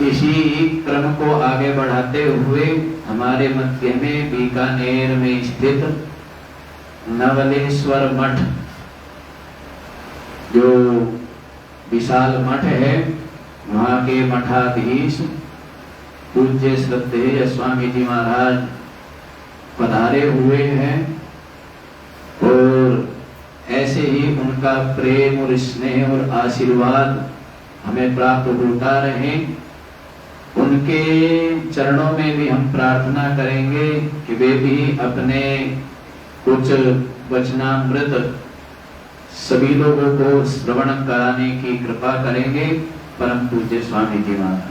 इसी क्रम को आगे बढ़ाते हुए हमारे मध्य में बीकानेर में स्थित नवलेश्वर मठ, जो विशाल मठ है, वहाँ के मठाधीश पूज्य श्रद्धेय स्वामी जी महाराज पधारे हुए हैं और ऐसे ही उनका प्रेम और स्नेह और आशीर्वाद हमें प्राप्त होता रहे। उनके चरणों में भी हम प्रार्थना करेंगे कि वे भी अपने कुछ वचनामृत सभी लोगों को श्रवण कराने की कृपा करेंगे। परम पूज्य स्वामी जी महाराज।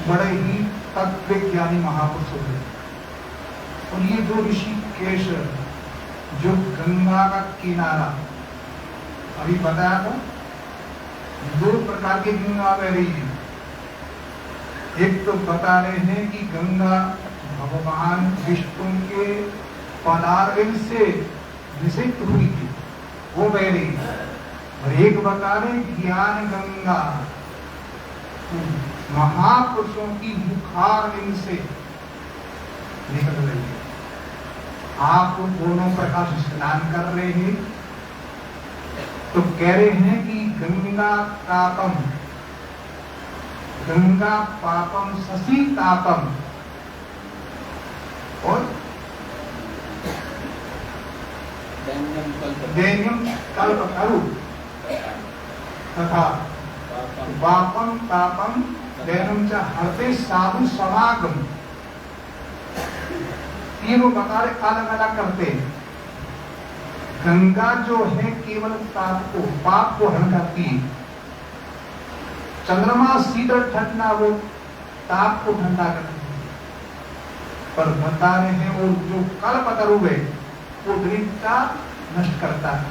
बड़े ही तत्वज्ञानी महापुरुष हुए। और ये जो ऋषिकेश, जो गंगा का किनारा अभी बताया था, दो प्रकार की गंगा बह रही है। एक तो बता रहे हैं कि गंगा भगवान विष्णु के पदार्थ से निषिद्ध हुई थी, वो बह रही है। और एक बता रहे ज्ञान गंगा, महापुरुषों की मुखारविंद से निकल रही है। आप दोनों प्रकाश स्नान कर रहे हैं तो कह रहे हैं कि गंगा पापम शशि तापम, और दैन्यम कल्पतरु तथा पापम तापम दैनम च हरते साधु समागम। तीनों प्रकार अलग अलग करते हैं। गंगा जो है केवल पाप को हरण करती है। चंद्रमा शीतल ठंडा, वो ताप को ठंडा करती है। पर बता रहे हैं वो जो कल्पतरु है वो दरिद्रता नष्ट करता है।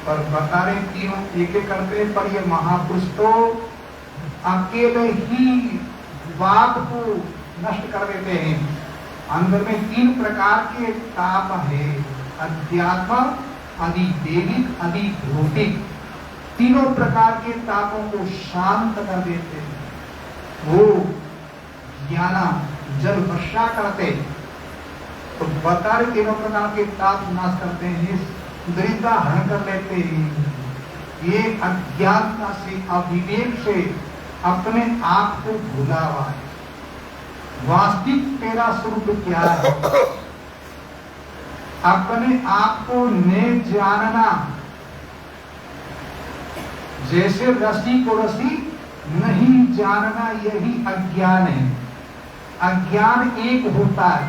और बता रहे तीनों एक एक करते हैं, पर ये महापुरुष तो अकेले ही वाद को नष्ट कर देते हैं। अंदर में 3 प्रकार के ताप है, अध्यात्म, अधिदैविक, अधिभौतिक। तीनों प्रकार के तापों को शांत कर देते हैं। वो ज्ञाना जल वर्षा करते, तो बता रहे तीनों प्रकार के ताप नाश करते हैं, दरिद्रता हरण कर लेते हैं। ये अज्ञानता से, अविवेक से अपने आप को भूला हुआ है। वास्तविक तेरा स्वरूप क्या है? अपने आप को न जानना। जैसे रस्सी को रस्सी नहीं जानना, यही अज्ञान है। अज्ञान एक होता है,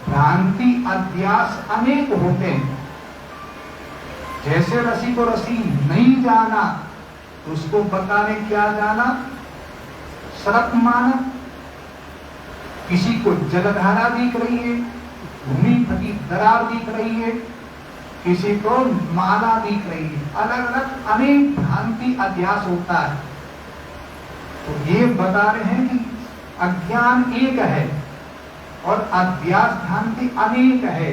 भ्रांति अध्यास अनेक होते हैं। जैसे रस्सी को रस्सी नहीं जाना, तो उसको बताने क्या जाना? सर्प माना। किसी को जलधारा दिख रही है, भूमि फटी दरार दिख रही है, किसी को माला दिख रही है। अलग अलग अनेक भ्रांति अध्यास होता है। तो ये बता रहे हैं कि अज्ञान एक है और अध्यास भ्रांति अनेक है।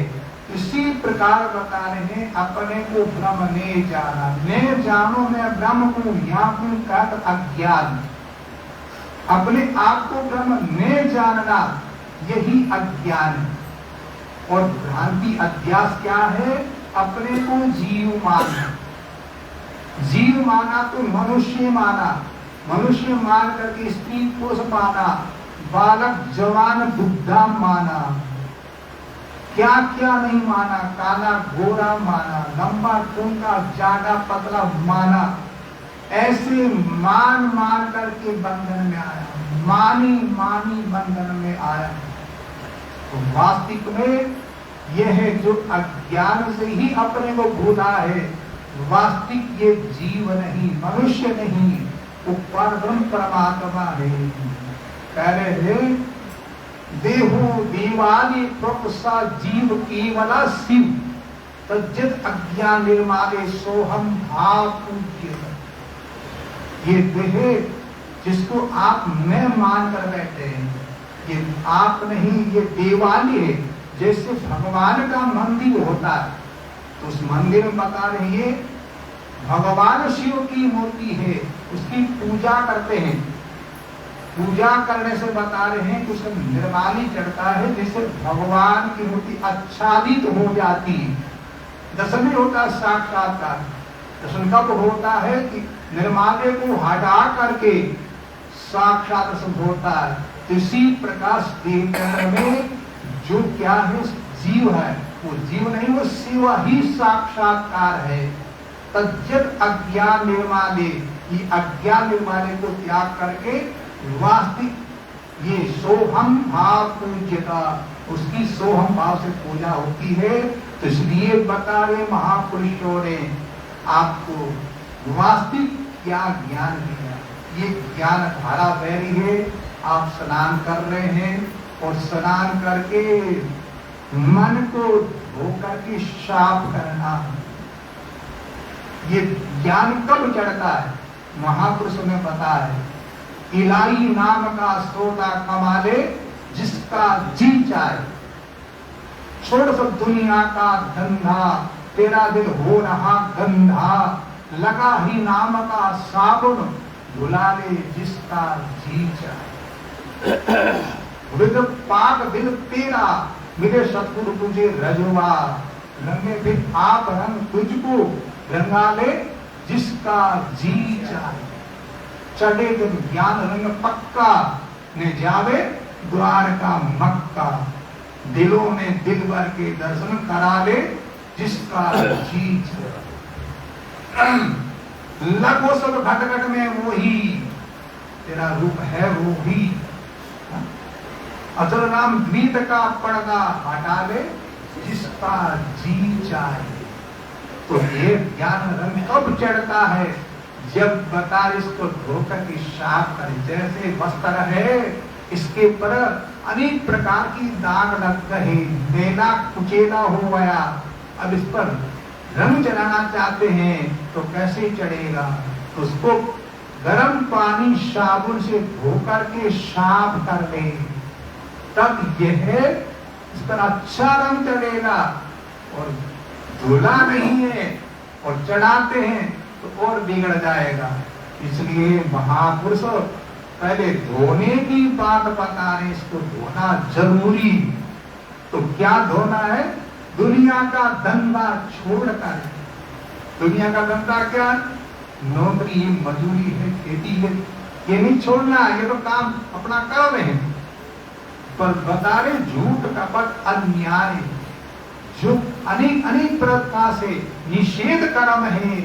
इसी प्रकार बता रहे हैं, अपने को ब्रह्म ने जाना। ने जानो मैं ब्रह्म को, यहाँ को कहते अज्ञान। अपने आप को ब्रह्म ने जानना, यही अज्ञान है। और भ्रांति अध्यास क्या है? अपने को जीव माना। जीव माना तो मनुष्य माना, मनुष्य मान करके स्त्री पुरुष माना, बालक जवान बुद्धा माना, क्या क्या नहीं माना, काला गोरा माना, लंबा टूंका जाड़ा पतला माना। ऐसे मान मान करके बंधन में आया, मानी मानी बंधन में आया। तो वास्तविक में यह है जो अज्ञान से ही अपने को भूला है। वास्तविक ये जीव नहीं, मनुष्य नहीं, वो परब्रह्म परमात्मा है। कह रहे हैं, देहो देवादि प्रपुसा जीव केवला शिव, तज्जित अज्ञान निर्माले सोहम भाव पूज्य। ये देह जिसको आप मैं मान कर बैठे हैं, ये आप नहीं, ये देवालय है। जैसे भगवान का मंदिर होता है, तो उस मंदिर में बता रही है भगवान शिव की मूर्ति है, उसकी पूजा करते हैं। पूजा करने से बता रहे हैं कि उसमें निर्माली चढ़ता है, जिससे भगवान की मूर्ति आच्छादित हो जाती है। दर्शन नहीं होता साक्षात्कार। दर्शन कब होता है कि निर्माल्य को हटा करके साक्षात दर्शन होता है। इसी प्रकार देह में जो क्या है, जीव है, वो जीव नहीं, वो शिव ही साक्षात्कार है। तज्जत अज्ञान निर्माले, ये अज्ञान निर्माले को त्याग करके वास्तविक ये सोहम भाव पूज्यता, उसकी सोहम भाव से पूजा होती है। तो इसलिए बता रहे महापुरुषों ने आपको वास्तविक क्या ज्ञान दिया। ये ज्ञान धारा बह रही है, आप स्नान कर रहे हैं, और स्नान करके मन को धो करके साफ करना। ये ज्ञान कब चढ़ता है? महापुरुषों ने बताया है, इलाई नाम का सोता कमाले जिसका जी चाहे, छोड़ सब दुनिया का धंधा, तेरा दिल हो रहा गंधा, लगा ही नाम का साबुन, धुला ले जिसका जी चाहे। विद पाक दिल तेरा, मेरे सतगुरु तुझे रजवा, रंगे फिर आप रंग तुझको, रंगा ले जिसका जी चाहे। चढ़े जब ज्ञान रंग पक्का, ने जावे द्वार का मक्का, दिलों में दिल भर के दर्शन करा ले जिसका जी चाहे। लगो सब घट घट में वही, तेरा रूप है वो भी। अजर नाम द्वीत का पर्दा हटा ले जिसका जी चाहे। तो ये ज्ञान रंग कब चढ़ता है? जब बता इसको धोकर की साफ करे। जैसे वस्त्र है, इसके पर अनेक प्रकार की दाग लग गए, मेला कुचेला हो गया, अब इस पर रंग चढ़ाना चाहते हैं तो कैसे चढ़ेगा? उसको गर्म पानी साबुन से धो करके साफ कर ले, तब यह इस पर अच्छा रंग चढ़ेगा। और धुला नहीं है और चढ़ाते हैं तो और बिगड़ जाएगा। इसलिए महापुरुष पहले धोने की बात बता रहे, इसको धोना जरूरी। तो क्या धोना है? दुनिया का धंधा छोड़कर। दुनिया का धंधा क्या? नौकरी, मजदूरी है, खेती है, ये नहीं छोड़ना। ये तो काम अपना कर रहे हैं, पर बता रहे झूठ, कपट, अन्याय जो अनेक अनेक प्रकार से निषेध कर्म है,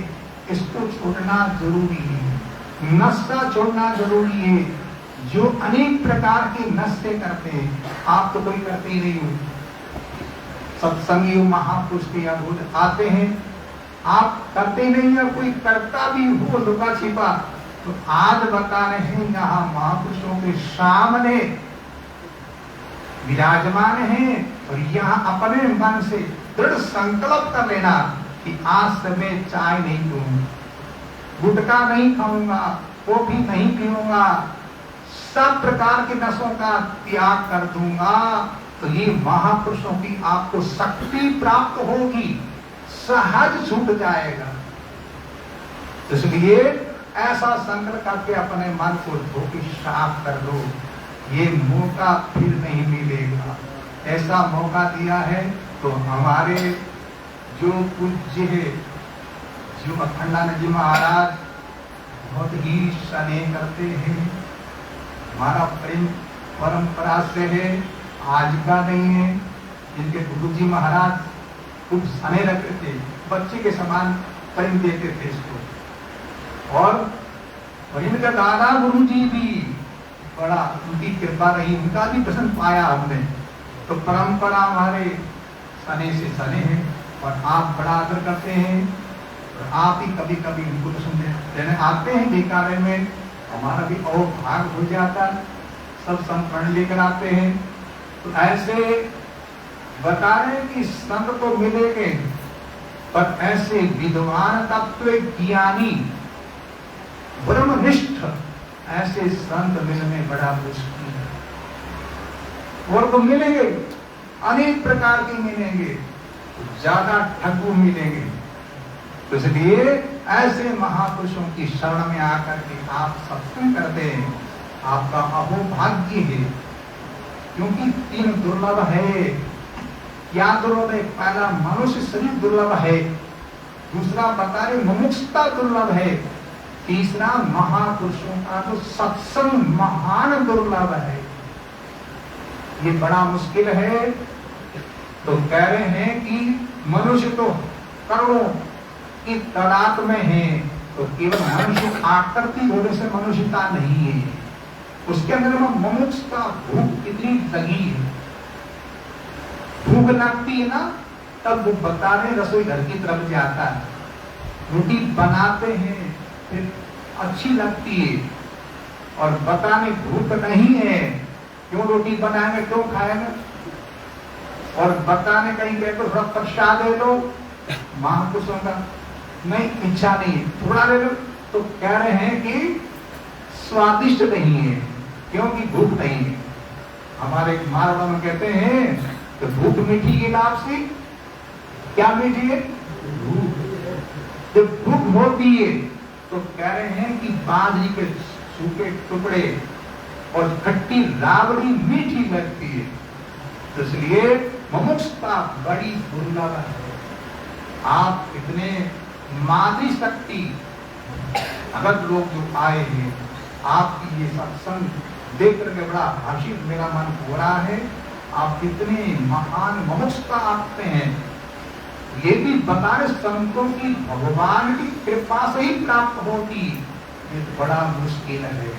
इसको छोड़ना जरूरी है। नशा छोड़ना जरूरी है। जो अनेक प्रकार के नशे करते हैं, आप तो कोई करते ही नहीं हो। सत्संगी महापुरुष के यहाँ आते हैं, आप करते नहीं है, कोई करता भी हो लुका छिपा, तो आज बता रहे हैं यहाँ महापुरुषों के सामने विराजमान है। और यहाँ अपने मन से दृढ़ संकल्प कर लेना कि आज से मैं चाय नहीं पीऊंगा, गुटखा नहीं खाऊंगा, कॉफी नहीं पीऊंगा, सब प्रकार के नशों का त्याग कर दूंगा। तो ये महापुरुषों की आपको शक्ति प्राप्त होगी, सहज छूट जाएगा। इसलिए ऐसा संकल्प करके अपने मन को धोके साफ कर लो। ये मौका फिर नहीं मिलेगा। ऐसा मौका दिया है तो हमारे जो पूज्य है, जो अखंडानंद जी महाराज बहुत ही स्नेह करते हैं, हमारा प्रेम परंपरा से है, आज का नहीं है। इनके गुरु जी महाराज खूब स्नेह रखते थे, बच्चे के समान प्रेम देते थे इसको। और इनका दादा गुरु जी भी बड़ा, उनकी कृपा रही, उनका भी प्रसन्न पाया हमने। तो परंपरा हमारे सने से सने है और आप बड़ा आदर करते हैं। और आप ही कभी कभी उनको प्रसन्न देने आते हैं बेकारे में, हमारा भी और भाग हो जाता, सब संपन्न लेकर आते हैं। तो ऐसे बता रहे कि संत तो मिलेंगे, पर ऐसे विद्वान तत्व ज्ञानी ब्रह्मनिष्ठ ऐसे संत मिलने बड़ा मुश्किल है। और तो मिलेंगे, अनेक प्रकार के मिलेंगे, ज्यादा ठगू मिलेंगे। तो इसलिए ऐसे महापुरुषों की शरण में आकर के आप सत्संग करते हैं, आपका अहोभाग्य है। क्योंकि तीन दुर्लभ है। क्या दुर्लभ है? पहला मनुष्य शरीर दुर्लभ है, दूसरा बता रहे मुमुक्षुता दुर्लभ है, तीसरा महापुरुषों का तो सत्संग महान दुर्लभ है। ये बड़ा मुश्किल है। तो कह रहे हैं कि मनुष्य तो करोड़ों की तादाद में है, तो केवल मनुष्य आकृति होने से मनुष्यता नहीं है, उसके अंदर में मुमुक्षुता, भूख कितनी लगी है। भूख लगती है ना, तब वो बता रहे रसोई घर की तरफ जाता है, रोटी बनाते हैं, फिर अच्छी लगती है। और बताने भूख नहीं है, क्यों रोटी बनाएंगे, क्यों खाएंगे। और बताने कहीं गए तो थोड़ा प्रसाद दे दो, महापुरुषों का नहीं, इच्छा नहीं है, थोड़ा दे दो, तो कह रहे हैं कि स्वादिष्ट नहीं है, क्योंकि भूख नहीं है। हमारे मारवाड़ में कहते हैं तो भूख मीठी के नाम से क्या मीठी है? जब भूख होती है तो कह रहे हैं कि बाजरी के सूखे टुकड़े और खट्टी राबड़ी मीठी लगती है। तो इसलिए मुमुक्षुता बड़ी दुर्लभ है। आप इतने मादी शक्ति अगर लोग जो आए हैं, आपकी ये सत्संग देख करके बड़ा हर्षित मेरा मन हो रहा है। आप कितने महान मुमुक्षुता आपते हैं, ये भी बता रहे संतों की भगवान की कृपा से ही प्राप्त होती, ये बड़ा मुश्किल है।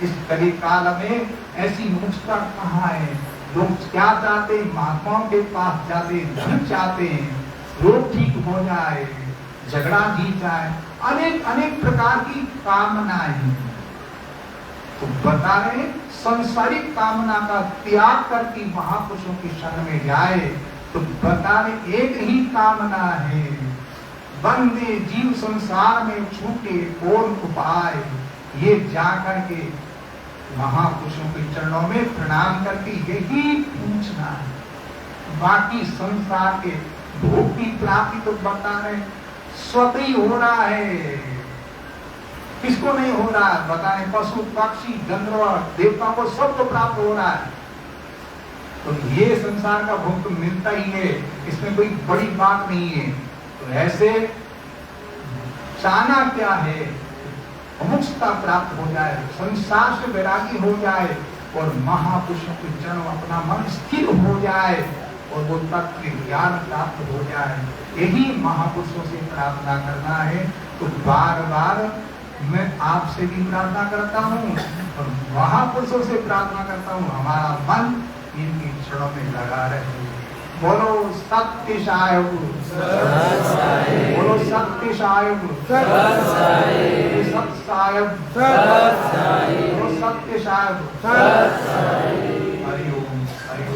इस कली काल में ऐसी मुमुक्षुता कहाँ है? लोग क्या चाहते हैं? महात्माओं के पास जाते, धन चाहते हैं, रोग ठीक हो जाए, झगड़ा जीत जाए, अनेक अनेक प्रकार की कामनाएं। तो बता रहे संसारिक कामना का त्याग करके महापुरुषों की शरण में जाए, तो बता रहे एक ही कामना है बंदे जीव संसार में छूटे कौन उपाय, ये जाकर के महापुरुषों के चरणों में प्रणाम करके यही पूछना है। बाकी संसार के भोग की प्राप्ति तो बता रहे स्वतः ही हो रहा है, किसको नहीं हो रहा है बताने, पशु पक्षी गंधर्व देवताओं को सबको प्राप्त हो रहा है। तो ये संसार का भोग तो मिलता ही है, इसमें कोई बड़ी बात नहीं है। तो ऐसे चाहना क्या है, मुक्तता प्राप्त हो जाए, संसार से वैरागी हो जाए और महापुरुषों के चरणों अपना मन स्थिर हो जाए और वो तत्व ज्ञान प्राप्त हो जाए, यही महापुरुषों से प्रार्थना करना है। तो बार बार मैं आपसे भी प्रार्थना करता हूँ और महापुरुषों से प्रार्थना करता हूँ, हमारा मन इनके चरणों में लगा रहे। बोलो सत्य साय गुरु, बोलो सत्य साय गुरु, सत्य साय, बोलो सत्य साय गुरु। हरि ओम, हरि ओम।